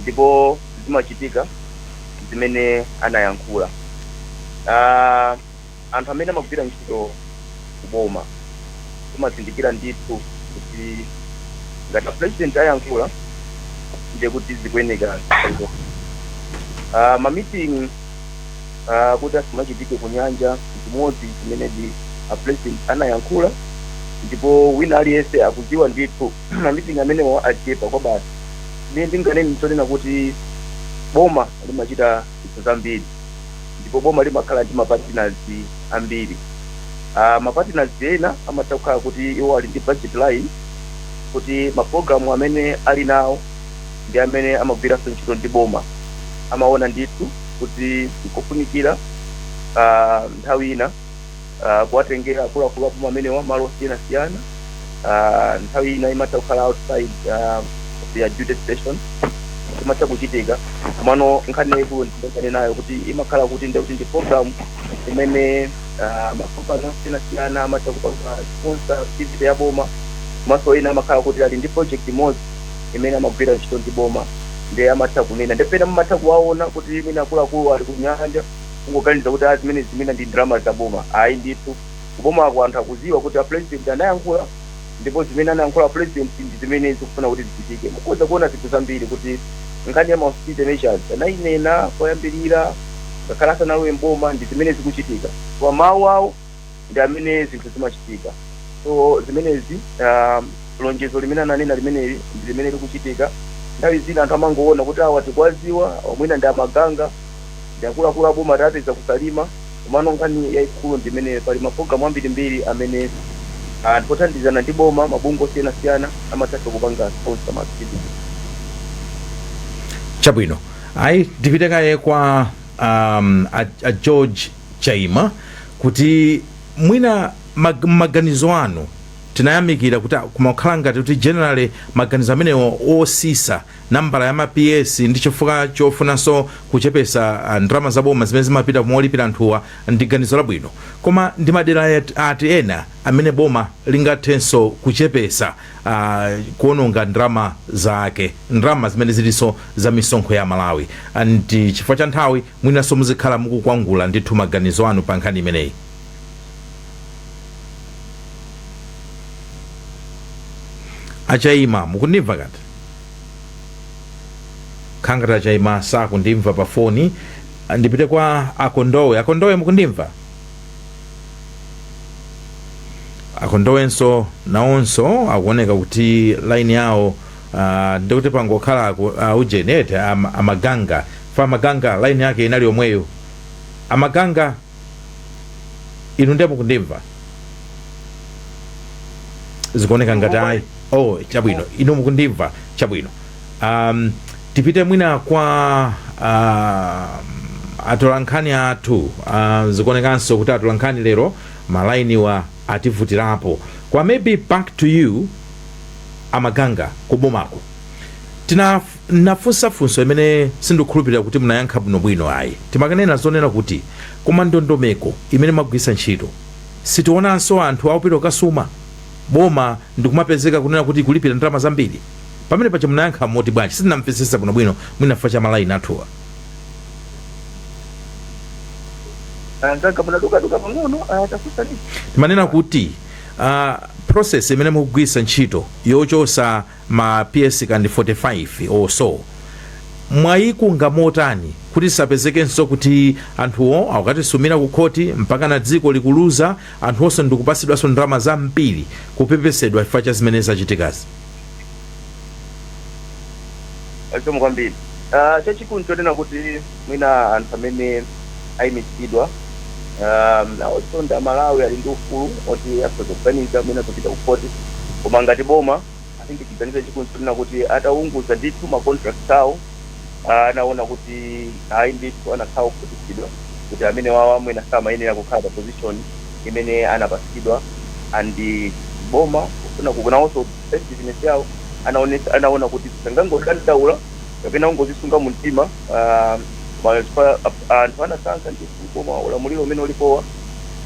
ndipo zimachitika zimene anayankhula. Anthu amene amagwira ntchito kuboma timazindikira ndithu kuti ngati president ayankhula ndiye kuti zikuyeneka. Meeting kuti asimachitike kunyanja chimodzi chimene ndi president anayankhula, ndipo wina aliyense akudziwa ndithu meeting amene achepa kwa basi. Ine ndinganene nditonena kuti boma limachita zinthu zambiri, ndipo boma limakhala ndi mapartners ambiri. Mapartners ena amatha kukhala kuti iwo ali ndi budget line, kuti maprogramu amene ali nawo ndi amene amagwiranso ntchito ndi boma amaona ndithu kuti ikufunikira nthawi ina kuwatengera akuluakulu aboma amenewa malo osiyanasiyana. Nthawi ina imatha kukhala outside ya duty station imatha kuchitika. Mano nkhani yaikulu ndikane nayo kuti imakhala kuti ndi program imene makampani osiyanasiyana amatha kupanga sponsor activity ya boma, maso ina amakhala kuti ali ndi project imodzi imene amagwira ntchito ndi boma, ndiye amatha kunena. Ndipena mumatha kuwaona kuti imene akuluakulu ali kunyanja kungoganiza kuti zimene ndi drama za boma. Ayi ndithu kuboma ako anthu akuziwa kuti president anayankhula, ndipo zimene anayankhula president ndi zimene zikufuna kuti zichitike. Mukhoza kuona zinthu zambiri kuti nkhani ya austerity measures anayinena koyambirira ngakhale asanalowe mboma ndi zimene zikuchitika. Kwa mawu awo ndi amene zinthu zimachitika. So zimenezi lonjezo limene ananena limeneli ndi limene likuchitika. Nthawi zina anthu amangoona kuti awa tikwaziwa, omwina ndi amaganga, ndi akuluakulu aboma atapeza kusalima. Komano nkhani yaikulu ndi imene pali maprogramu ambirimbiri amene pothandizana ndi boma, mabungwe osiyanasiyana amatha kupanga sponsor activity. Chabwino. Ayi tipite kaye kwa George Chaima kuti mwina maganizo anu tinayamikira kuti kumakhala ngati kuti generally maganizo amenewo osisa nambala ya PS ndi chifukwa chofunanso kuchepesa ndalama za boma zimene zimapita kumolipira anthuwa ndi ganizo labwino. Koma ndi madera ati ena amene boma lingathenso kuchepesa kuononga ndalama zake, ndalama zimene zilinso za misonkho ya Malawi. Ndi chifukwa cha nthawi mwinanso muzikhala mukukwangula ndithu maganizo anu pa nkhani imeneyi. Achaima mukundimva kati? Khangati Achaima sakundimva pa foni. Ndipite kwa Akondowe mukundimva? Akondowenso naonso akuoneka kuti line yawo ndikuti pangokhala ujenete amaganga fa maganga line yake inali yomweyo. Amaganga inu ndiye mukundimva? Zikuoneka ngati ayi. Chabwino, inu mukundimva? Chabwino. Tipite mwina kwa atolankhani athu. Zikuonekanso kuti atolankhani lero malaini wa ativutirapo. Kwa maybe back to you amaganga kubomako. Nafunsa funso imene sindikhulupirira kuti munayankha bwinobwino ayi. Timakanena zonena kuti koma ndondomeko imene magwisa ntchito sitionanso anthu aupita kasuma boma ndikumapezeka kunena kuti kulipira ndalama zambiri. Pamene pacha munayankha moti bwanji? Sitinamvesesa bwinobwino mwinafa cha malaini athuwa. Ndanga munaduka pang'ono tafuta ni. Timanena kuti process imene mukugwisa ntchito yochosa ma PS kandi 45 or so mwayikunga motani kuti sapezekenso kuti anthuwo akatisumira ku khoti mpaka na dziko likuluza anthuonso ndikupasidwanso ndalama zambiri kupepesedwa chifukwa cha zimene zachitikazi? Zikomo kwambiri. Chachikulu nchonena kuti mwina anthu amene ayimitsidwa nawonso ndi Amalawi ali ndi ufulu oti akhoza kuganiza mwina kupita ku khoti, koma ngati boma chiganizo chachikulu nchonena kuti ataunguza ndithu ma contract awo anaona kuti ayi ndithu anakhala kukhutitsidwa kuti amene wawa mwina samayenera kukhala pa position imene anapasidwa, and boma kufuna kukunawonso sensitiveness yawo anaona kuti sangangodandaula kapena ungozisunga mu mtima anthu anasankha ndithu koma ulamuliro umene ulipowa,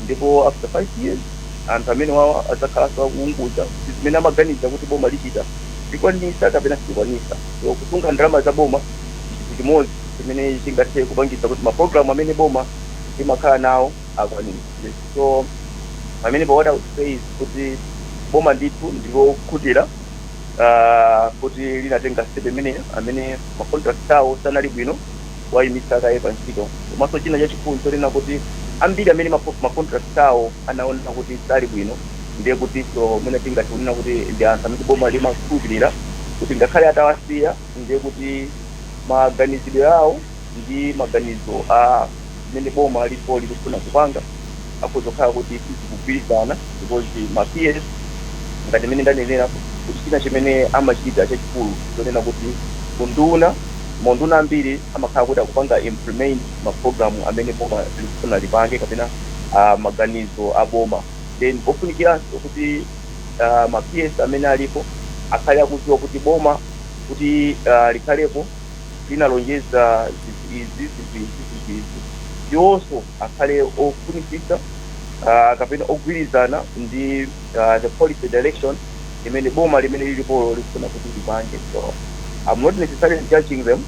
ndipo after 5 years anthu amene wawa adzakhalanso akuunguza zimene amaganiza kuti boma lichita likwanisa kapena silikwanisa. So kusunga ndalama za boma chimodzi chimene chingathe kupangisa kuti maprogramu amene boma limakhala nawo akwanise. So amene what I would say is kuti boma ndithu ndilokhutira kuti linatenga step imene amene ma contract awo sanali bwino wayimisa kaye pa ntchito. Komanso china chachikulu chonena kuti ambiri amene ma contract awo anaona kuti sali bwino, ndiye kuti so mwina tingationena kuti ndi anthu amene boma limakhulupirira kuti ngakhale atawasiya ndiye kuti maganizidwe awo ndi maganizo amene boma lipo likufuna kupanga akuzokhala kuti sizikugwirizana, because ma PS ngati mene ndanenera kuti china chimene amachita chachikulu chonena kuti monduna ambiri amakhala kuti akupanga implement maprogramu amene boma likufuna lipange kapena maganizo a boma. Then ofunikiranso kuti ma PS amene alipo akhale akudziwa kuti boma kuti likhalepo linalonjeza izi yonso akhale ofunikisa kapena ogwirizana ndi the policy direction imene boma limene lilipo lifuna kuti lipange. So I'm not necessarily judging them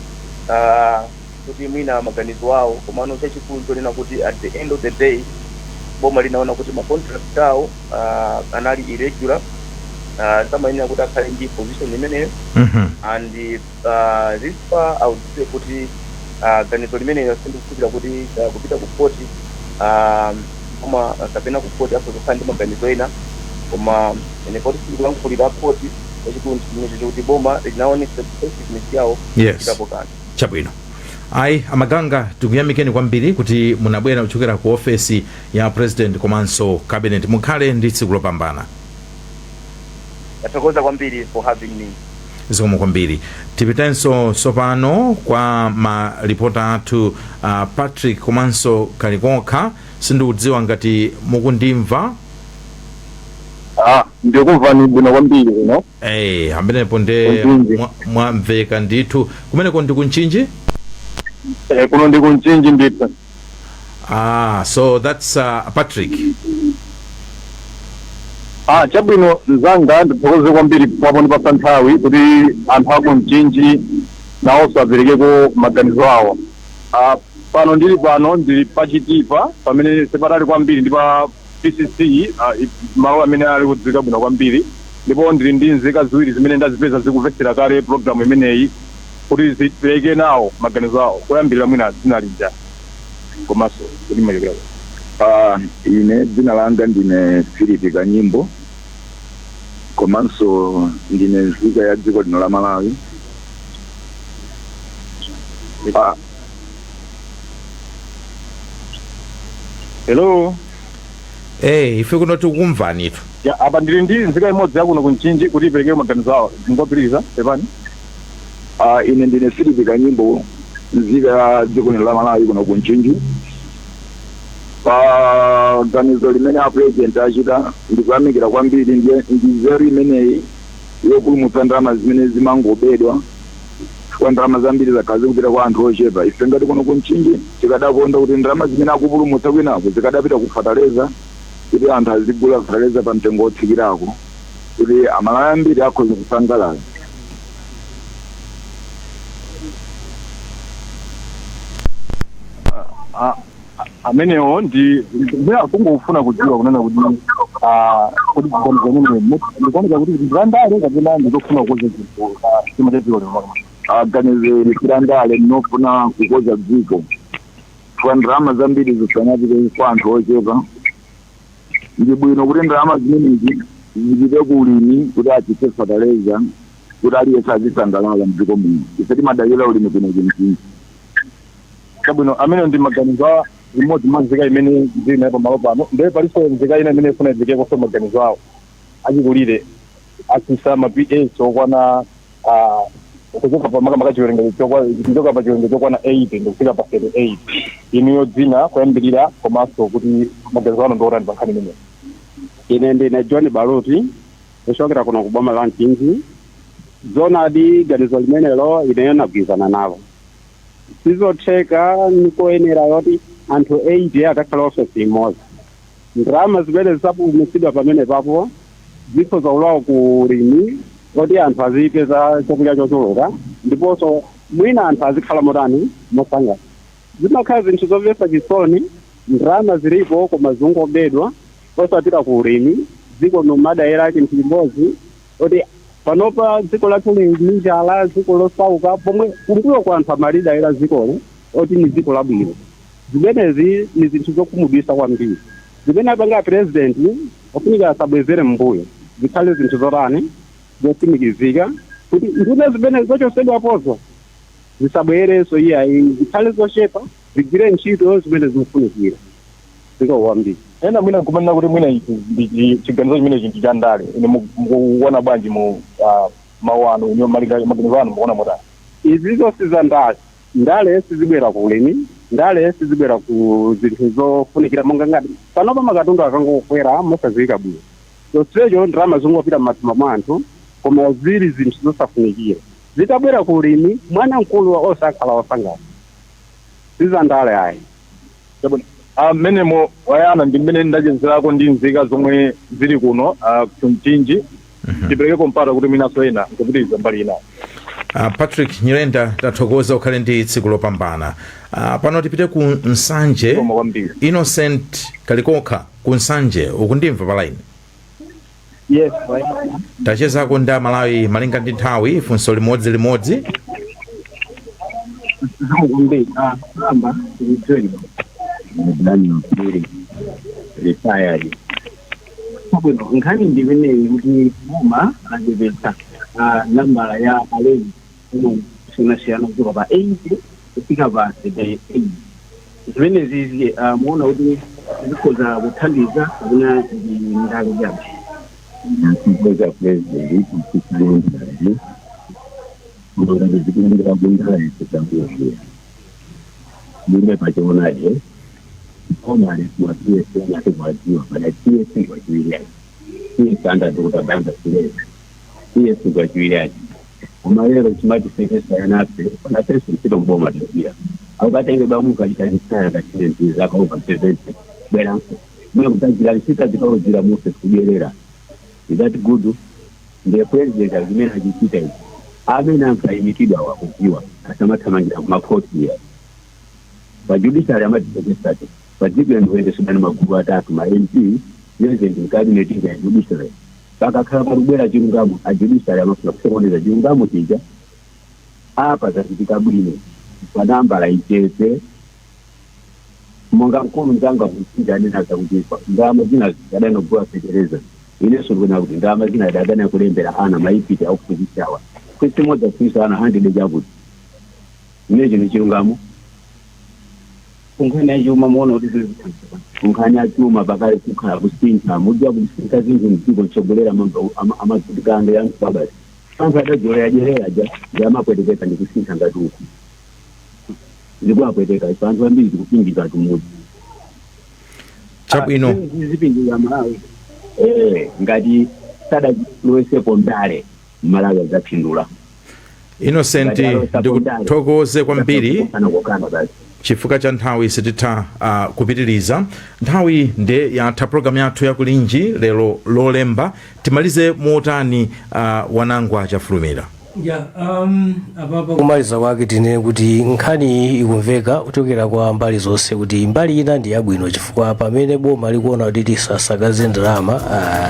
kuti mwina maganizo awo, komano chachikulu chonena kuti at the end of the day boma linaona kuti ma contract awo anali irregular, samayenera kuti akhale ndi position imeneyo. And this far I would say kuti ganizo limeneyo sindikukhulupirira kuti kupita ku koti koma kapena ku koti akuzokhala ndi maganizo ena, koma ene koti sindikulankhulira koti chachikulu kuti boma linaonesa effectiveness yawo itapo kanthu chabwino. Ayi Amaganga, tikuyamikeni kwambiri kuti munabwera kuchokera ku ofesi ya president komanso cabinet. Mukhale ndi tsiku lopambana. Ndathokoza kwambiri for having me. Zikomo kwambiri. Tipitenso sopano kwa maripota athu Patrick komanso Kalikonkha. Sindikudziwa ngati mukundimva. Ndikumvani bwino kwambiri no? Amenepo nde mwamveka ndithu. Kumeneko ndi kunchinji? Kuno ndi kunchinji ndithu. So that's Patrick. Chabwino nzanga ndithokoze kwambiri pamene pa nthawi kuti anthu ako mchinji nawonso aperekeko maganizo awo. Pano ndili pachitipa pamene sepatali kwambiri ndi pa PCC malo amene ali kudziwika bwino kwambiri, ndipo ndili ndi nzika ziwiri zimene ndazipeza zikumvetsera kale programu imeneyi kuti zipereke nawo maganizo awo kuyambirira mwina dzina lija komanso kuti malekera. Ine dzina langa ndine Philip Kanyimbo komanso ndine nzika ya dziko lino la Malawi. Hello. Ife kuno tikumvani itu. Apa ndili ndi nzika imodzi yakuno kunchinji kuti ipereke maganizo awo. Ndingopitiriza pepani. Ine ndine Philip Kanyimbo, nzika ya dziko lino la Malawi kuno kunchinji. Ganizo limene president achita ndikuyamikira kwambiri, ndi nzeru imeneyi yopulumutsa ndalama zimene zimangobedwa kwa ndalama zambiri zakhazi kupita kwa anthu ochepa. Ife ngati kuno kunchinji tikadakonda kuti ndalama zimene akupulumutsa kwinako zikadapita kufataleza kuti anthu azigula fataleza pa mtengo otsikirako kuti Amalawi ambiri akhoza kusangalala. amenewo ndi kungofuna kudziwa kunena kuti kuti ndikuoneka kuti ndandale kapena ndikufuna kukoza dziko chima cha dziko lino aganizeri tirandale ndinofuna kukoza dziko kwa ndrama zambiri zisanapite kwa anthu ochepa ndi bwino kuti ndrama zimenezi zipite ku ulimi kuti achite fertilizer kuti aliyense azisangalala mdziko muno isati madalira ulimi kuno chimchinji kabwino amene ndi maganizo imodzi manzika imene ndili nayo pamalo pano ndiye paliso nzika ina imene ifuna idzike koso maganizo awo achikulire asisa ma-PA okwana kuchoka pa makamaka chiwerengero kuchoka pa chiwerengero chokwana 8 ndikufika pa 38 iniyo dzina kuyambirira komanso kuti maganizo ano ndiotani pa nkhani imeneyo. Ine ndine John Baluti kuchokera kuno ku boma la Mchinji. Zonadi ganizo limenelo ineyo nagwirizana nalo sizotheka nikoyenera yoti anthu 8 akakhala ofesi imodzi. Ndrama zimene zisapumitsidwa pamene papo zikho zaulawo ku ulimi kuti anthu aziite za chakudya chochuluka ndiponso mwina anthu azikhala motani mosanga. Zimakhala zinthu zomvetsa chisoni, ndrama zilipo koma zingobedwa osapita ku ulimi dziko nomadayera chinthu chimodzi kuti panopa dziko lathu linjala dziko losauka pomwe kumbuyo kwa anthu amalidayera dzikolo oti ni dziko labwino. Zimenezi ni zinthu zokhumudwitsa kwambiri zimene apanga president ofunika asabwezere mbuyo zikhale zinthu zotani zotsimikizika kuti nduna zimene zochosedwapozo zisabwereso iyayi zikhale zochepa zigwire ntchito zimene zimafunikira dziko kwambiri. Ena mwina nkumanena kuti mwina ndi chiganizo chimene chinthu cha ndale ine mukuona bwanji mu mawu anu ino maganizo anu mukuona motani? Izi zonse za ndale sizibwera ku ulimi, ndale sizibwera ku zinthu zofunikira monga ngati panopa makatundu akangokwera mosadziwika bwino. Chonsecho ndrama zingopita m'mathumba mwa anthu koma zili zinthu zosafunikira. Zitabwera ku ulimi mwana mkulu osakhala osangana ziza ndale ayi. Menemo wayana ndi mmene ndachezerako ndi nzika zomwe zili kuno kumchinji tipereke kompata kuti minaso ena nkupitiriza mbali inayo. Patrick Nyirenda tathokoza ukhale ndi tsiku lopambana. Pano tipite ku Nsanje. Innocent Kalikokha ku Nsanje ukundimva pa line? Yes, tachezako ndi Malawi malinga ndi nthawi funso limodzi retired. Nkhani ndimeneyi kuti boma anachepetsa nambala ya alezi kusiyana kutoka pa 8 kufika pa 78. Zimenezi muona kuti zikhoza kuthandiza kuna ndalo yake. Ngoja president kusikiliza mbona ndikindira bundai kutambulia mimi pachonaje kama alikuwa TSC na kwa baada TSC kwa julia hii standard kutabanga kile TSC kwa julia kama leo chimati sekesa yanape na pesa sio mboma ndio au kata ile bamu katika katika nchi za kwa president balance mimi kutajira sita zikao zila Moses kujelera. Is that good? The president agreement hajikita amena mfaimikidwa wa kujiwa asema tamangira makoti ya wajudiciary amajistate particularly when the Sudan makuru atatu ma MP president cabinet ya judiciary baka kama rubera jungamu ajudiciary amafuna kusoneza jungamu tija hapa zakitika bwino kwa namba la icheze monga mkono mtanga kusinja nena za kujipa ngamo jina kadano kwa federeza ile suluhuna kuti ndama zina dagana kulembera ana maipiti au kuzichawa kwese moja kuisa ana handi de jabu neje ni chirungamo ungana yuma muona kuti unganya chuma bakale kukhala kusinta mujja kusinta zintu mtiko chogolera mambo amazikanga yangu baba sasa dajore yajelera ja jama kweteka ndi kusinta ngatuku ndikwa kweteka isanzwe ambiri kupingiza tumuji chabwino zipingi ya Malawi ngati sada lowesepo ndale Malawi zapindula. Innocent ndikuthokoze kwambiri chifukwa cha nthawi sititha kupitiriza nthawi nde yatha program yathu yakulinji lero lolemba timalize motani wanangwa chafulumira. apapa kumaliza kwake tinene kuti nkhani ikumveka kuchokera kwa mbali zonse kuti mbali ina ndi yabwino chifukwa pamene boma likuona kuti tisasakaze ndalama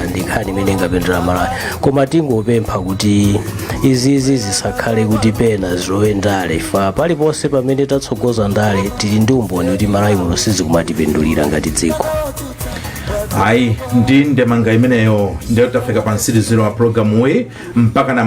ndi nkhani imene ingapindula malayi, koma tingopempha kuti izizi zisakhale kuti pena zilowe ndale ifa paliponse pamene tatsogoza ndale tili ndi umboni kuti malayi muno sizikumatipindulira ngati dziko. Ayi ndi ndemanga imeneyo ndiyo tafika pa mtsiriziro wa programu iyi mpaka na